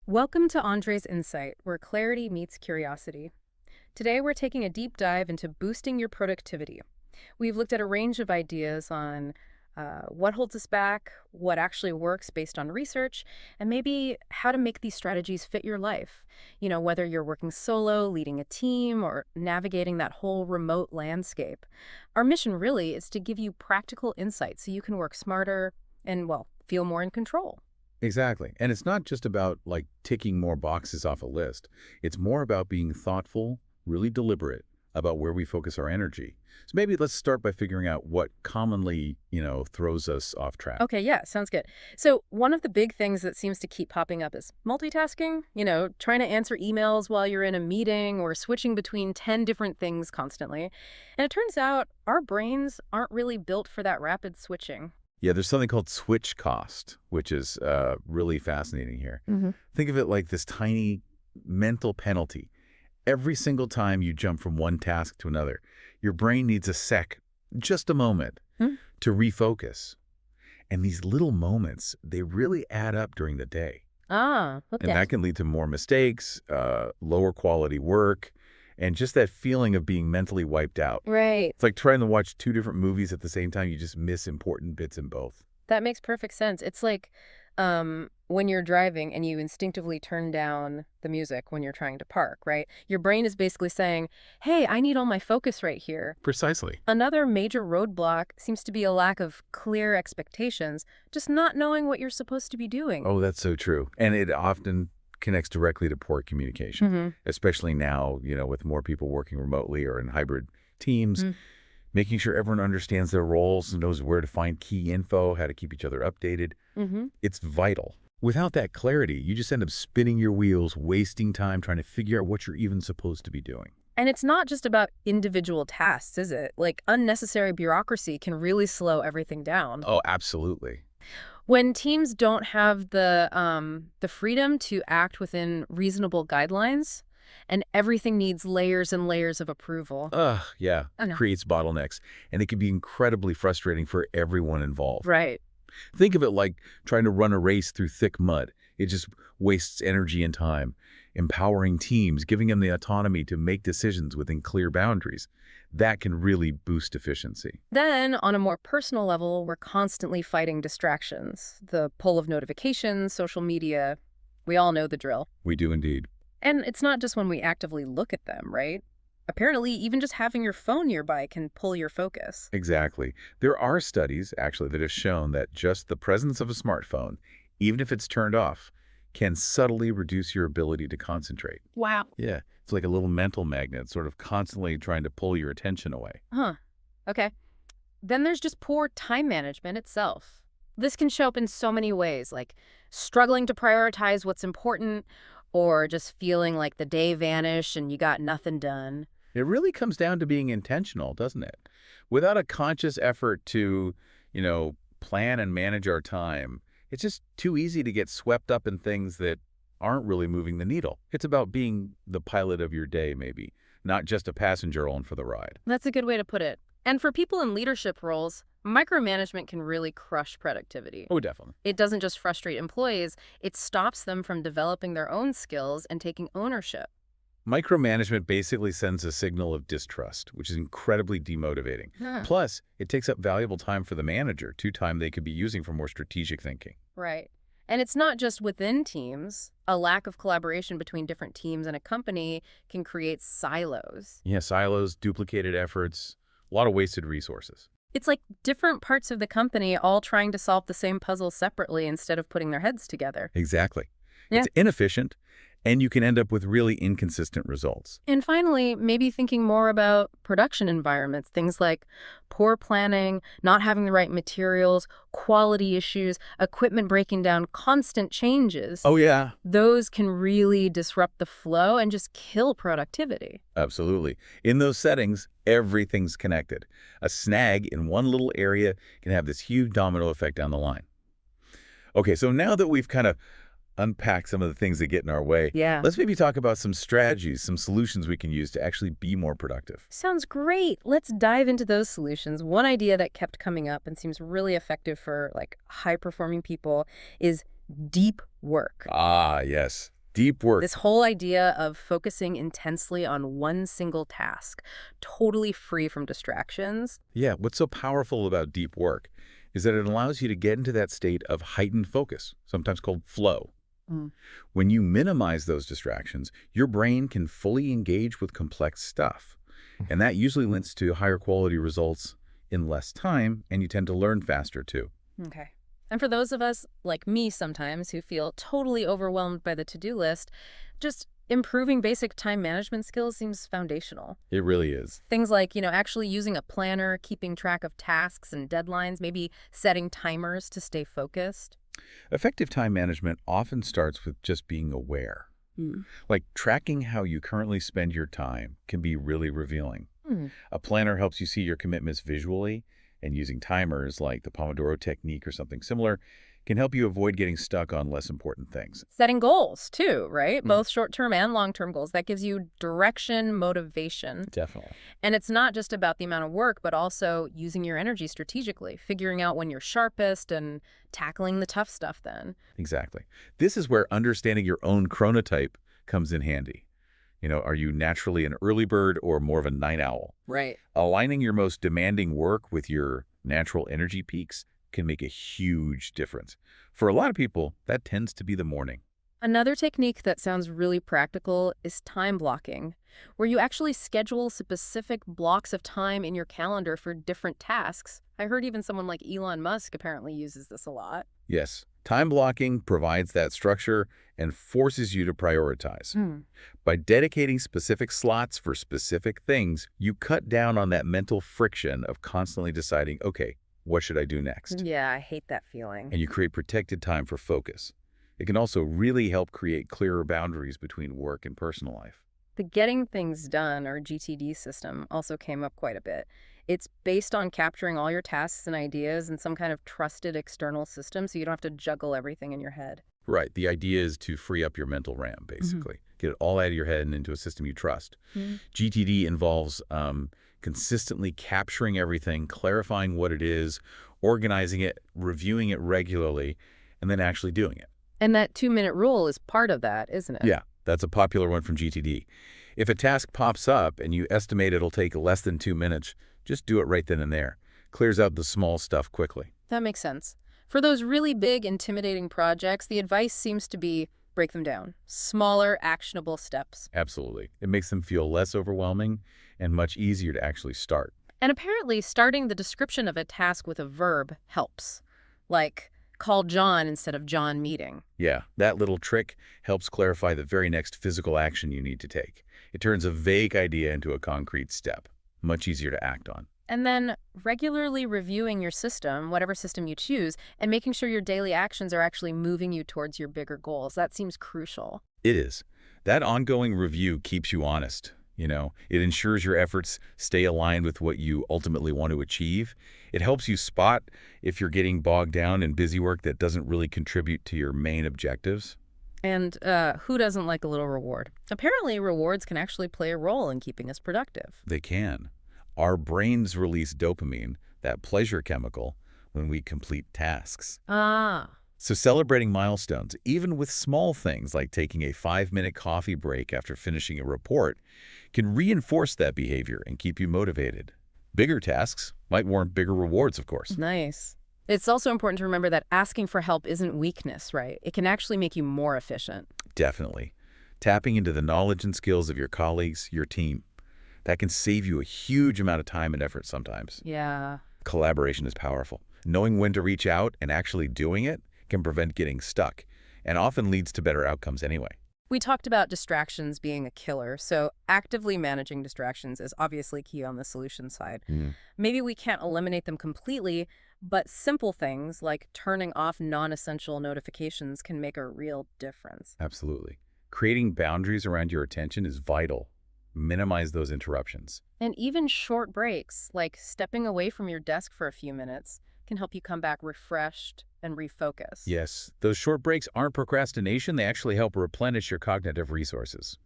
Welcome to Andre's Insight, where clarity meets curiosity. Today, we're taking a deep dive into boosting your productivity. We've looked at a range of ideas on what holds us back, what actually works based on research, and maybe how to make these strategies fit your life. Whether you're working solo, leading a team, or navigating that whole remote landscape. Our mission really is to give you practical insights so you can work smarter and, well, feel more in control. Exactly. And it's not just about like ticking more boxes off a list. It's more about being thoughtful, really deliberate about where we focus our energy. So maybe let's start by figuring out what commonly, throws us off track. Okay, yeah, sounds good. So one of the big things that seems to keep popping up is multitasking, trying to answer emails while you're in a meeting or switching between 10 different things constantly. And it turns out our brains aren't really built for that rapid switching. Yeah, there's something called switch cost, which is really fascinating here. Hmm. Think of it like this tiny mental penalty. Every single time you jump from one task to another, your brain needs a sec, just a moment, to refocus. And these little moments, they really add up during the day. Ah, And okay. that can lead to more mistakes, lower quality work, and just that feeling of being mentally wiped out. Right. It's like trying to watch two different movies at the same time. You just miss important bits in both. That makes perfect sense. It's like when you're driving and you instinctively turn down the music when you're trying to park, right? Your brain is basically saying, hey, I need all my focus right here. Precisely. Another major roadblock seems to be a lack of clear expectations, just not knowing what you're supposed to be doing. Oh, that's so true. And it often connects directly to poor communication, Hmm. especially now, with more people working remotely or in hybrid teams, making sure everyone understands their roles and knows where to find key info, how to keep each other updated. Mm-hmm. It's vital. Without that clarity, you just end up spinning your wheels, wasting time trying to figure out what you're even supposed to be doing. And it's not just about individual tasks, is it? Like unnecessary bureaucracy can really slow everything down. Oh, absolutely. When teams don't have the freedom to act within reasonable guidelines, and everything needs layers and layers of approval. Ugh, yeah, Oh no. creates bottlenecks, and it can be incredibly frustrating for everyone involved. Right. Think of it like trying to run a race through thick mud. It just wastes energy and time. Empowering teams, giving them the autonomy to make decisions within clear boundaries, that can really boost efficiency. Then, on a more personal level, we're constantly fighting distractions. The pull of notifications, social media, we all know the drill. We do indeed. And it's not just when we actively look at them, right? Apparently, even just having your phone nearby can pull your focus. Exactly. There are studies, actually, that have shown that just the presence of a smartphone, even if it's turned off, can subtly reduce your ability to concentrate. Wow. Yeah, it's like a little mental magnet, sort of constantly trying to pull your attention away. Huh. Okay. Then there's just poor time management itself. This can show up in so many ways, like struggling to prioritize what's important, or just feeling like the day vanished and you got nothing done. It really comes down to being intentional, doesn't it? Without a conscious effort to, plan and manage our time, it's just too easy to get swept up in things that aren't really moving the needle. It's about being the pilot of your day, maybe, not just a passenger along for the ride. That's a good way to put it. And for people in leadership roles, micromanagement can really crush productivity. Oh, definitely. It doesn't just frustrate employees, it stops them from developing their own skills and taking ownership. Micromanagement basically sends a signal of distrust, which is incredibly demotivating. Huh. Plus, it takes up valuable time for the manager, time they could be using for more strategic thinking. Right. And it's not just within teams. A lack of collaboration between different teams in a company can create silos. Yeah, silos, duplicated efforts, a lot of wasted resources. It's like different parts of the company all trying to solve the same puzzle separately instead of putting their heads together. Exactly. Yeah. It's inefficient, and you can end up with really inconsistent results. And finally, maybe thinking more about production environments, things like poor planning, not having the right materials, quality issues, equipment breaking down, constant changes. Oh, yeah. Those can really disrupt the flow and just kill productivity. Absolutely. In those settings, everything's connected. A snag in one little area can have this huge domino effect down the line. Okay, so now that we've kind of unpack some of the things that get in our way, Yeah. let's maybe talk about some strategies, some solutions we can use to actually be more productive. Sounds great. Let's dive into those solutions. One idea that kept coming up and seems really effective for high performing people is deep work. Ah, yes. Deep work. This whole idea of focusing intensely on one single task, totally free from distractions. Yeah, what's so powerful about deep work is that it allows you to get into that state of heightened focus, sometimes called flow. Mm. When you minimize those distractions, your brain can fully engage with complex stuff. And that usually leads to higher quality results in less time, and you tend to learn faster too. Okay. And for those of us, like me sometimes, who feel totally overwhelmed by the to-do list, just improving basic time management skills seems foundational. It really is. Things like, actually using a planner, keeping track of tasks and deadlines, maybe setting timers to stay focused. Effective time management often starts with just being aware. Mm. Like tracking how you currently spend your time can be really revealing. Hmm. A planner helps you see your commitments visually, and using timers like the Pomodoro technique or something similar can help you avoid getting stuck on less important things. Setting goals, too, right? Mhm. Both short-term and long-term goals. That gives you direction, motivation. Definitely. And it's not just about the amount of work, but also using your energy strategically, figuring out when you're sharpest and tackling the tough stuff then. Exactly. This is where understanding your own chronotype comes in handy. Are you naturally an early bird or more of a night owl? Right. Aligning your most demanding work with your natural energy peaks can make a huge difference. For a lot of people, that tends to be the morning. Another technique that sounds really practical is time blocking, where you actually schedule specific blocks of time in your calendar for different tasks. I heard even someone like Elon Musk apparently uses this a lot. Yes, time blocking provides that structure and forces you to prioritize. Hmm. By dedicating specific slots for specific things, you cut down on that mental friction of constantly deciding, okay, what should I do next? Yeah, I hate that feeling. And you create protected time for focus. It can also really help create clearer boundaries between work and personal life. The Getting Things Done, or GTD system, also came up quite a bit. It's based on capturing all your tasks and ideas in some kind of trusted external system so you don't have to juggle everything in your head. Right. The idea is to free up your mental RAM, basically. Get it all out of your head and into a system you trust. Mhm. GTD involves consistently capturing everything, clarifying what it is, organizing it, reviewing it regularly, and then actually doing it. And that 2-minute rule is part of that, isn't it? Yeah, that's a popular one from GTD. If a task pops up and you estimate it'll take less than 2 minutes, just do it right then and there. Clears out the small stuff quickly. That makes sense. For those really big, intimidating projects, the advice seems to be break them down. Smaller, actionable steps. Absolutely. It makes them feel less overwhelming and much easier to actually start. And apparently, starting the description of a task with a verb helps. Like, call John instead of John meeting. Yeah, that little trick helps clarify the very next physical action you need to take. It turns a vague idea into a concrete step, much easier to act on. And then regularly reviewing your system, whatever system you choose, and making sure your daily actions are actually moving you towards your bigger goals. That seems crucial. It is. That ongoing review keeps you honest. It ensures your efforts stay aligned with what you ultimately want to achieve. It helps you spot if you're getting bogged down in busy work that doesn't really contribute to your main objectives. And who doesn't like a little reward? Apparently, rewards can actually play a role in keeping us productive. They can. Our brains release dopamine, that pleasure chemical, when we complete tasks. Ah. So celebrating milestones, even with small things like taking a 5-minute coffee break after finishing a report, can reinforce that behavior and keep you motivated. Bigger tasks might warrant bigger rewards, of course. Nice. It's also important to remember that asking for help isn't weakness, right? It can actually make you more efficient. Definitely. Tapping into the knowledge and skills of your colleagues, your team, that can save you a huge amount of time and effort sometimes. Yeah. Collaboration is powerful. Knowing when to reach out and actually doing it can prevent getting stuck and often leads to better outcomes anyway. We talked about distractions being a killer, so actively managing distractions is obviously key on the solution side. Maybe we can't eliminate them completely, but simple things like turning off non-essential notifications can make a real difference. Absolutely. Creating boundaries around your attention is vital. Minimize those interruptions. And even short breaks, like stepping away from your desk for a few minutes, can help you come back refreshed and refocus. Yes, those short breaks aren't procrastination. They actually help replenish your cognitive resources.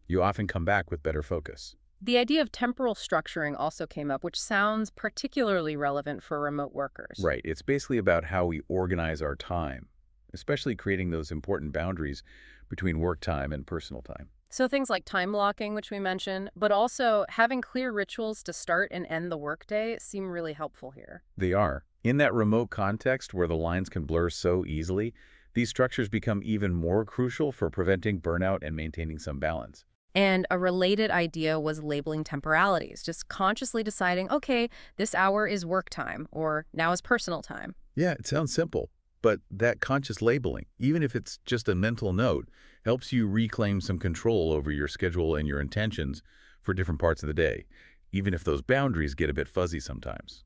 You often come back with better focus. The idea of temporal structuring also came up, which sounds particularly relevant for remote workers. Right. It's basically about how we organize our time, especially creating those important boundaries between work time and personal time. So things like time blocking, which we mentioned, but also having clear rituals to start and end the workday seem really helpful here. They are. In that remote context where the lines can blur so easily, these structures become even more crucial for preventing burnout and maintaining some balance. And a related idea was labeling temporalities, just consciously deciding, okay, this hour is work time or now is personal time. Yeah, it sounds simple, but that conscious labeling, even if it's just a mental note, helps you reclaim some control over your schedule and your intentions for different parts of the day, even if those boundaries get a bit fuzzy sometimes.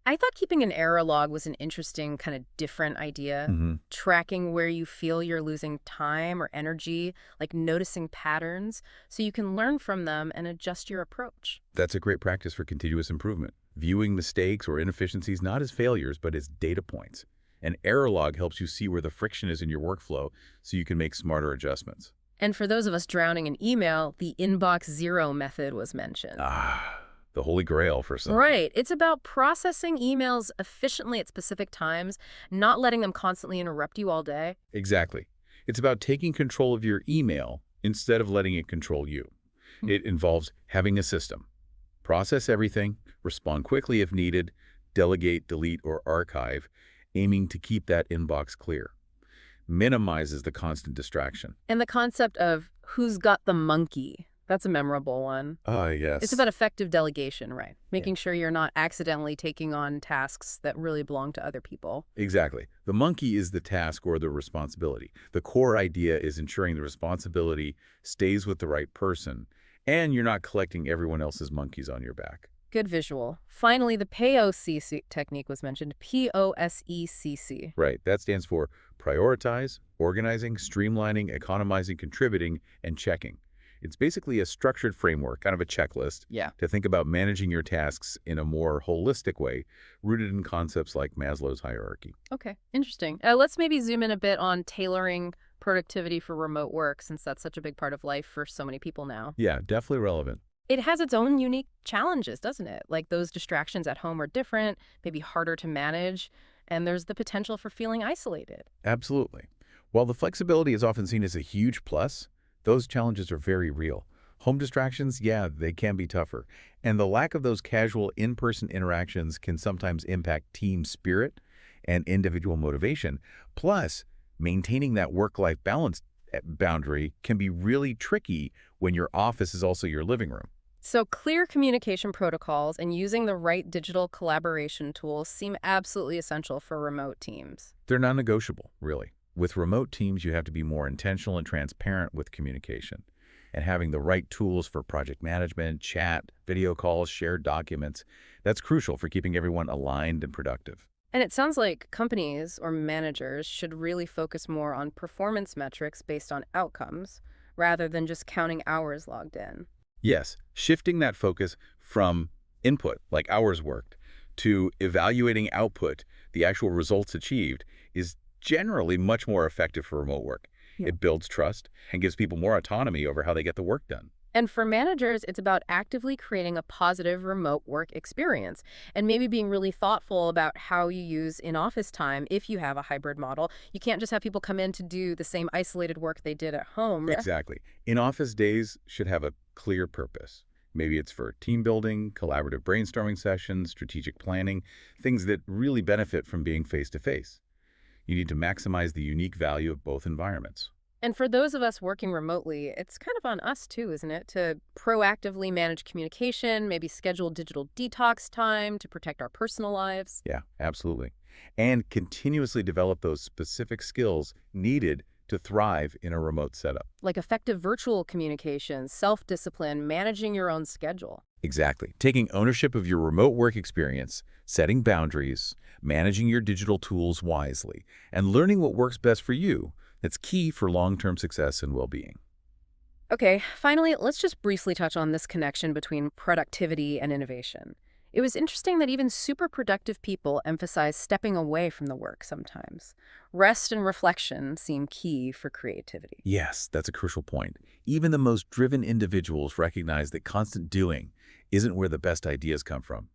I thought keeping an error log was an interesting, kind of different idea. hmm Tracking where you feel you're losing time or energy, like noticing patterns, so you can learn from them and adjust your approach. That's a great practice for continuous improvement, viewing mistakes or inefficiencies not as failures, but as data points. An error log helps you see where the friction is in your workflow so you can make smarter adjustments. And for those of us drowning in email, the inbox zero method was mentioned. Ah, the holy grail for some. Right. It's about processing emails efficiently at specific times, not letting them constantly interrupt you all day. Exactly. It's about taking control of your email instead of letting it control you. Hmm. It involves having a system. Process everything, respond quickly if needed, delegate, delete, or archive, aiming to keep that inbox clear. Minimizes the constant distraction. And the concept of who's got the monkey, that's a memorable one. Ah, It's yes. about effective delegation, right? Yeah. Making sure you're not accidentally taking on tasks that really belong to other people. Exactly. The monkey is the task or the responsibility. The core idea is ensuring the responsibility stays with the right person, and you're not collecting everyone else's monkeys on your back. Good visual. Finally, the POCC technique was mentioned. POSECC. Right. That stands for prioritize, organizing, streamlining, economizing, contributing, and checking. It's basically a structured framework, kind of a checklist, Yeah. to think about managing your tasks in a more holistic way, rooted in concepts like Maslow's hierarchy. Okay, interesting. Let's maybe zoom in a bit on tailoring productivity for remote work, since that's such a big part of life for so many people now. Yeah, definitely relevant. It has its own unique challenges, doesn't it? Like those distractions at home are different, maybe harder to manage, and there's the potential for feeling isolated. Absolutely. While the flexibility is often seen as a huge plus, those challenges are very real. Home distractions, yeah, they can be tougher. And the lack of those casual in-person interactions can sometimes impact team spirit and individual motivation. Plus, maintaining that work-life balance boundary can be really tricky when your office is also your living room. So, clear communication protocols and using the right digital collaboration tools seem absolutely essential for remote teams. They're non-negotiable, really. With remote teams, you have to be more intentional and transparent with communication. And having the right tools for project management, chat, video calls, shared documents, that's crucial for keeping everyone aligned and productive. And it sounds like companies or managers should really focus more on performance metrics based on outcomes rather than just counting hours logged in. Yes, shifting that focus from input, like hours worked, to evaluating output, the actual results achieved, is generally much more effective for remote work. Yeah. It builds trust and gives people more autonomy over how they get the work done. And for managers, it's about actively creating a positive remote work experience and maybe being really thoughtful about how you use in-office time if you have a hybrid model. You can't just have people come in to do the same isolated work they did at home. Exactly. In-office days should have a clear purpose. Maybe it's for team building, collaborative brainstorming sessions, strategic planning, things that really benefit from being face-to-face. You need to maximize the unique value of both environments. And for those of us working remotely, it's kind of on us too, isn't it? To proactively manage communication, maybe schedule digital detox time to protect our personal lives. Yeah, absolutely. And continuously develop those specific skills needed to thrive in a remote setup. Like effective virtual communication, self-discipline, managing your own schedule. Exactly. Taking ownership of your remote work experience, setting boundaries, managing your digital tools wisely, and learning what works best for you. That's key for long-term success and well-being. Okay, finally, let's just briefly touch on this connection between productivity and innovation. It was interesting that even super productive people emphasize stepping away from the work sometimes. Rest and reflection seem key for creativity. Yes, that's a crucial point. Even the most driven individuals recognize that constant doing isn't where the best ideas come from.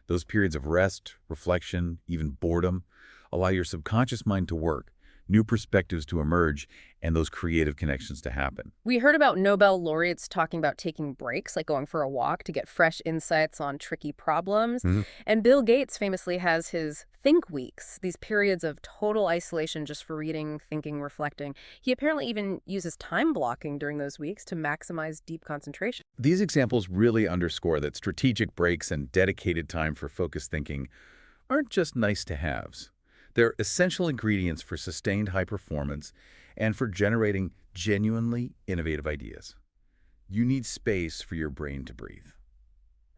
Those periods of rest, reflection, even boredom allow your subconscious mind to work, new perspectives to emerge, and those creative connections to happen. We heard about Nobel laureates talking about taking breaks, like going for a walk to get fresh insights on tricky problems. Mhm. And Bill Gates famously has his think weeks, these periods of total isolation just for reading, thinking, reflecting. He apparently even uses time blocking during those weeks to maximize deep concentration. These examples really underscore that strategic breaks and dedicated time for focused thinking aren't just nice-to-haves. They're essential ingredients for sustained high performance and for generating genuinely innovative ideas. You need space for your brain to breathe.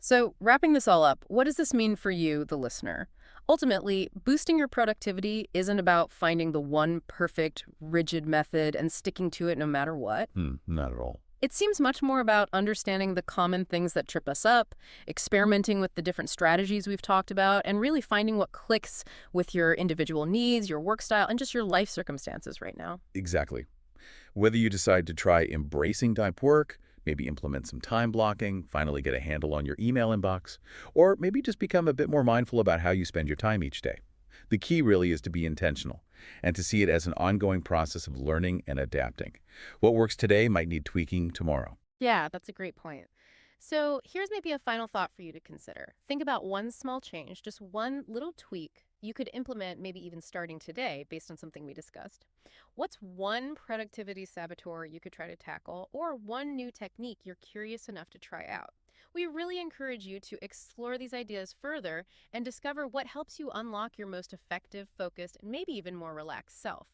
So, wrapping this all up, what does this mean for you, the listener? Ultimately, boosting your productivity isn't about finding the one perfect, rigid method and sticking to it no matter what. Not at all. It seems much more about understanding the common things that trip us up, experimenting with the different strategies we've talked about, and really finding what clicks with your individual needs, your work style, and just your life circumstances right now. Exactly. Whether you decide to try embracing type work, maybe implement some time blocking, finally get a handle on your email inbox, or maybe just become a bit more mindful about how you spend your time each day. The key really is to be intentional and to see it as an ongoing process of learning and adapting. What works today might need tweaking tomorrow. Yeah, that's a great point. So here's maybe a final thought for you to consider. Think about one small change, just one little tweak you could implement, maybe even starting today based on something we discussed. What's one productivity saboteur you could try to tackle, or one new technique you're curious enough to try out? We really encourage you to explore these ideas further and discover what helps you unlock your most effective, focused, and maybe even more relaxed self.